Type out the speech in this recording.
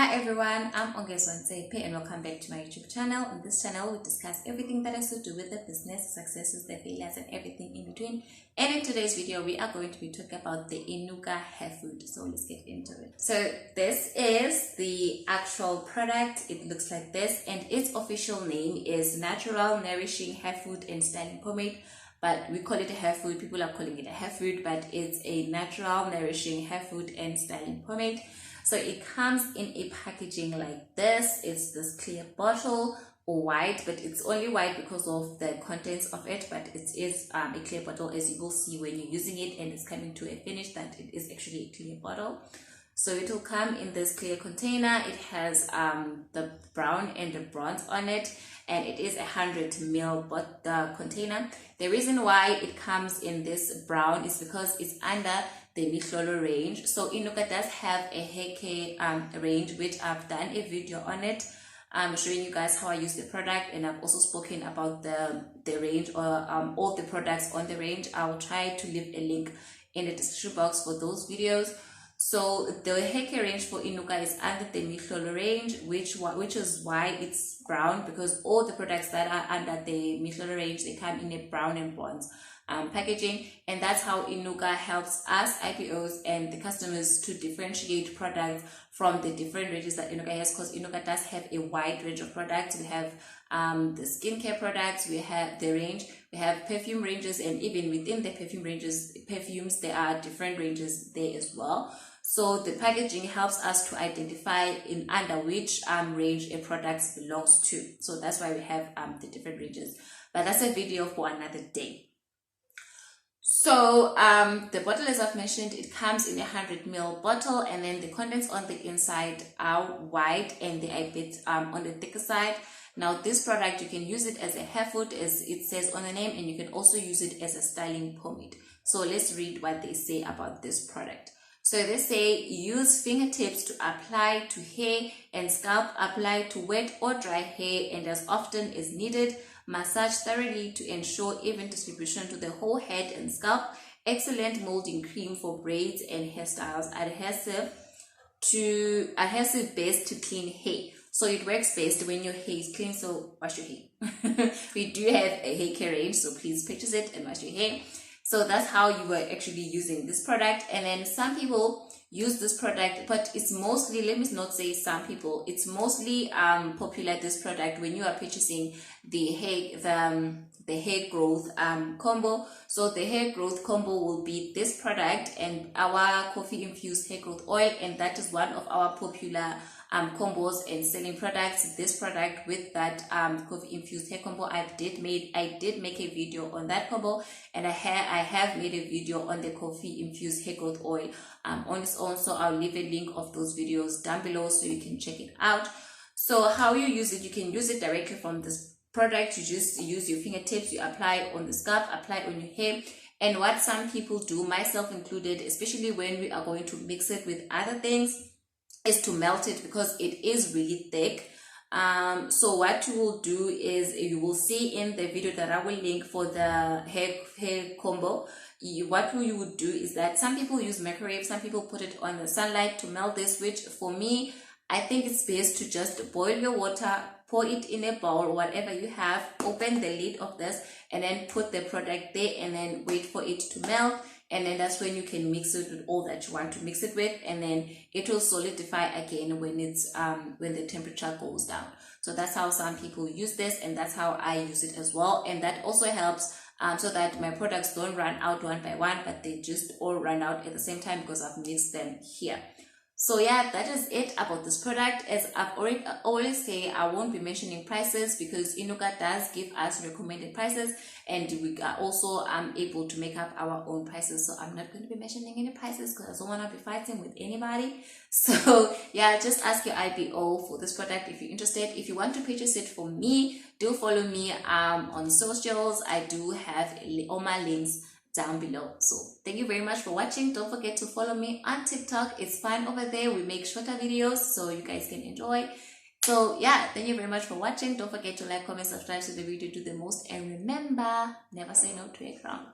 Hi everyone, I'm Ongezwa Ntsepe and welcome back to my YouTube channel. On this channel, we discuss everything that has to do with the business, successes, the failures, and everything in between. And in today's video, we are going to be talking about the INUKA hair food. So let's get into it. So this is the actual product. It looks like this, and its official name is Natural Nourishing Hairfood and Styling Pomade. But we call it a hair food. People are calling it a hair food, but it's a natural nourishing hair food and styling pomade. So it comes in a packaging like this. It's this clear bottle or white, but it's only white because of the contents of it, but it is a clear bottle, as you will see when you're using it and it's coming to a finish, that it is actually a clear bottle. So it will come in this clear container. It has the brown and the bronze on it, and it is 100 ml but the container. The reason why it comes in this brown is because it's under the Mihlolo range. So INUKA does have a hair care range, which I've done a video on it. I'm showing you guys how I use the product, and I've also spoken about the range or all the products on the range. I will try to leave a link in the description box for those videos. So the hair care range for INUKA is under the Mihlolo range, which is why it's brown, because all the products that are under the Mihlolo range, they come in a brown and bronze packaging, and that's how INUKA helps us IPOs and the customers to differentiate products from the different ranges that INUKA has, because INUKA does have a wide range of products. We have the skincare products, we have the range, we have perfume ranges, and even within the perfume ranges, perfumes, there are different ranges there as well. So the packaging helps us to identify in under which range a product belongs to. So that's why we have the different ranges, but that's a video for another day. So the bottle, as I've mentioned, it comes in a 100 ml bottle, and then the contents on the inside are white and they are a bit on the thicker side. Now this product, you can use it as a hair food, as it says on the name, and you can also use it as a styling pomade. So let's read what they say about this product. So they say, use fingertips to apply to hair and scalp, apply to wet or dry hair, and as often as needed, massage thoroughly to ensure even distribution to the whole head and scalp. Excellent molding cream for braids and hairstyles. Adhesive base to clean hair. So it works best when your hair is clean, so wash your hair. We do have a hair care range, so please purchase it and wash your hair. So that's how you are actually using this product. And then some people use this product, but it's mostly, let me not say some people, it's mostly popular, this product, when you are purchasing the hair growth combo. So the hair growth combo will be this product and our coffee infused hair growth oil, and that is one of our popular combos and selling products. This product with that coffee infused hair combo, I did make a video on that combo, and I have made a video on the coffee infused hair growth oil on its own. So I'll leave a link of those videos down below so you can check it out. So how you use it, you can use it directly from this product. You just use your fingertips, you apply on the scalp, apply on your hair. And what some people do, myself included, especially when we are going to mix it with other things, is to melt it, because it is really thick. So what you will do is, you will see in the video that I will link for the hair combo, what you would do is that some people use microwave, some people put it on the sunlight to melt this, which for me, I think it's best to just boil your water, pour it in a bowl, whatever you have, open the lid of this, and then put the product there, and then wait for it to melt. And then that's when you can mix it with all that you want to mix it with, and then it will solidify again when it's when the temperature goes down. So that's how some people use this, and that's how I use it as well. And that also helps so that my products don't run out one by one, but they just all run out at the same time because I've mixed them here. So yeah, that is it about this product. As I've always say, I won't be mentioning prices because INUKA does give us recommended prices, and we are also able to make up our own prices. So I'm not going to be mentioning any prices because I don't want to be fighting with anybody. So yeah, just ask your IPO for this product if you're interested. If you want to purchase it from me, do follow me on socials. I do have all my links down below. So thank you very much for watching. Don't forget to follow me on TikTok. It's fun over there. We make shorter videos so you guys can enjoy. So yeah, thank you very much for watching. Don't forget to like, comment, subscribe to the video, do the most, and remember, never say no to a crown.